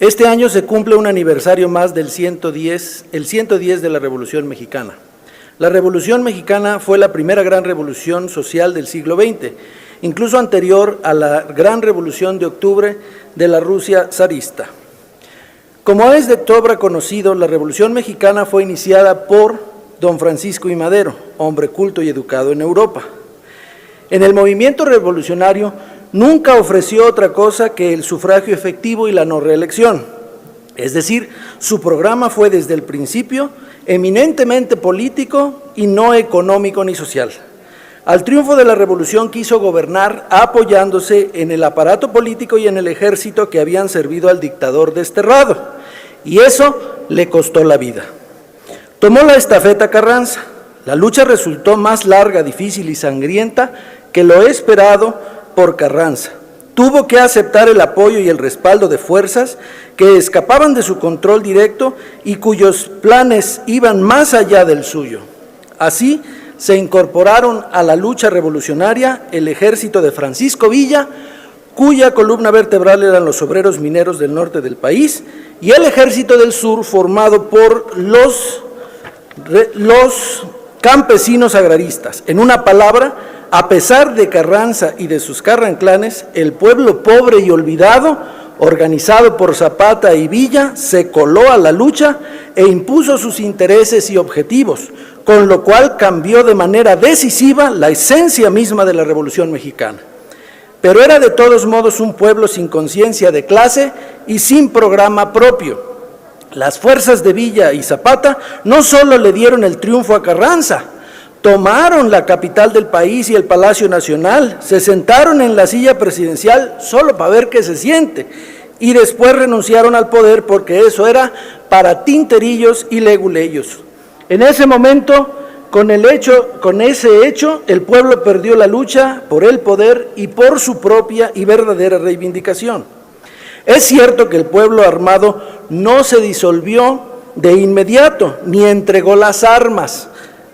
Este año se cumple un aniversario más del 110 de la Revolución Mexicana. La Revolución Mexicana fue la primera gran revolución social del siglo XX, incluso anterior a la Gran Revolución de Octubre de la Rusia zarista. Como es de sobra conocido, la Revolución Mexicana fue iniciada por don Francisco I. Madero, hombre culto y educado en Europa. En el movimiento revolucionario nunca ofreció otra cosa que el sufragio efectivo y la no reelección. Es decir, su programa fue desde el principio eminentemente político y no económico ni social. Al triunfo de la revolución quiso gobernar apoyándose en el aparato político y en el ejército que habían servido al dictador desterrado, y eso le costó la vida. Tomó la estafeta Carranza. La lucha resultó más larga, difícil y sangrienta que lo esperado por Carranza. Tuvo que aceptar el apoyo y el respaldo de fuerzas que escapaban de su control directo y cuyos planes iban más allá del suyo. Así se incorporaron a la lucha revolucionaria el ejército de Francisco Villa, cuya columna vertebral eran los obreros mineros del norte del país, y el ejército del sur formado por los campesinos agraristas. En una palabra, a pesar de Carranza y de sus carranclanes, el pueblo pobre y olvidado, organizado por Zapata y Villa, se coló a la lucha e impuso sus intereses y objetivos, con lo cual cambió de manera decisiva la esencia misma de la Revolución Mexicana. Pero era de todos modos un pueblo sin conciencia de clase y sin programa propio. Las fuerzas de Villa y Zapata no solo le dieron el triunfo a Carranza, tomaron la capital del país y el Palacio Nacional, se sentaron en la silla presidencial solo para ver qué se siente, y después renunciaron al poder porque eso era para tinterillos y leguleyos. En ese momento, con ese hecho, el pueblo perdió la lucha por el poder y por su propia y verdadera reivindicación. Es cierto que el pueblo armado no se disolvió de inmediato, ni entregó las armas.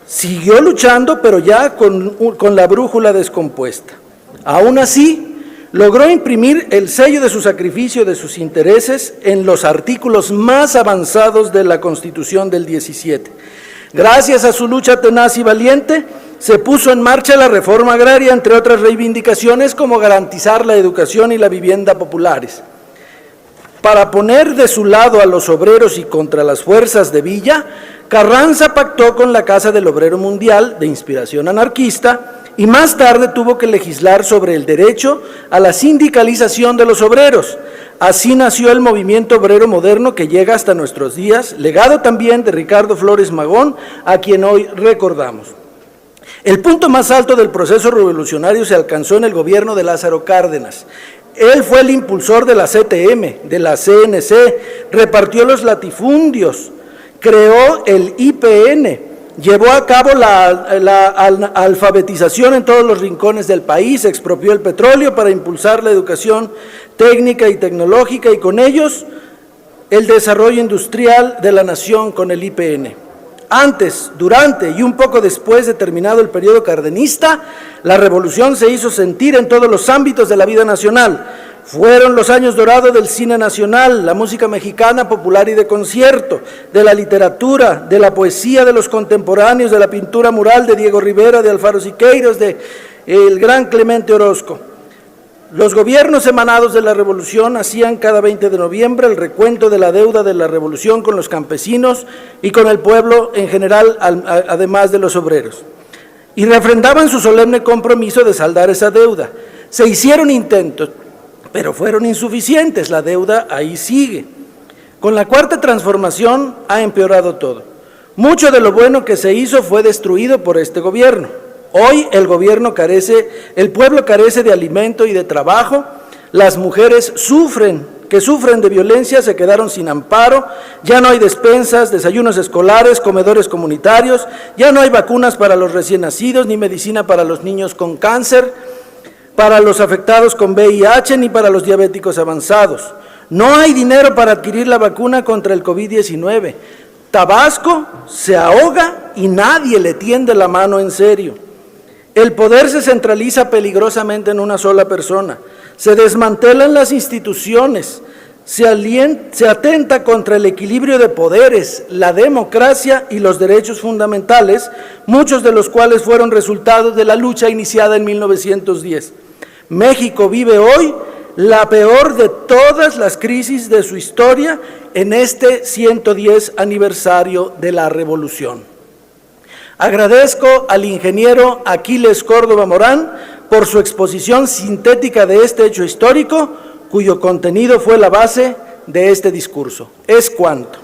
Siguió luchando, pero ya con la brújula descompuesta. Aún así, logró imprimir el sello de su sacrificio, de sus intereses, en los artículos más avanzados de la Constitución del 17. Gracias a su lucha tenaz y valiente, se puso en marcha la reforma agraria, entre otras reivindicaciones como garantizar la educación y la vivienda populares. Para poner de su lado a los obreros y contra las fuerzas de Villa, Carranza pactó con la Casa del Obrero Mundial, de inspiración anarquista, y más tarde tuvo que legislar sobre el derecho a la sindicalización de los obreros. Así nació el movimiento obrero moderno que llega hasta nuestros días, legado también de Ricardo Flores Magón, a quien hoy recordamos. El punto más alto del proceso revolucionario se alcanzó en el gobierno de Lázaro Cárdenas. Él fue el impulsor de la CTM, de la CNC, repartió los latifundios, creó el IPN, llevó a cabo la alfabetización en todos los rincones del país, expropió el petróleo para impulsar la educación técnica y tecnológica y con ellos el desarrollo industrial de la nación con el IPN. Antes, durante y un poco después de terminado el periodo cardenista, la revolución se hizo sentir en todos los ámbitos de la vida nacional. Fueron los años dorados del cine nacional, la música mexicana popular y de concierto, de la literatura, de la poesía de los contemporáneos, de la pintura mural de Diego Rivera, de Alfaro Siqueiros, de el gran Clemente Orozco. Los gobiernos emanados de la revolución hacían cada 20 de noviembre el recuento de la deuda de la revolución con los campesinos y con el pueblo en general, además de los obreros. Y refrendaban su solemne compromiso de saldar esa deuda. Se hicieron intentos, pero fueron insuficientes, la deuda ahí sigue. Con la Cuarta Transformación ha empeorado todo. Mucho de lo bueno que se hizo fue destruido por este gobierno. Hoy el pueblo carece de alimento y de trabajo, las mujeres que sufren de violencia se quedaron sin amparo, ya no hay despensas, desayunos escolares, comedores comunitarios, ya no hay vacunas para los recién nacidos, ni medicina para los niños con cáncer, para los afectados con VIH, ni para los diabéticos avanzados. No hay dinero para adquirir la vacuna contra el COVID-19. Tabasco se ahoga y nadie le tiende la mano en serio. El poder se centraliza peligrosamente en una sola persona, se desmantelan las instituciones, se atenta contra el equilibrio de poderes, la democracia y los derechos fundamentales, muchos de los cuales fueron resultados de la lucha iniciada en 1910. México vive hoy la peor de todas las crisis de su historia en este 110 aniversario de la Revolución. Agradezco al ingeniero Aquiles Córdoba Morán por su exposición sintética de este hecho histórico, cuyo contenido fue la base de este discurso. Es cuanto.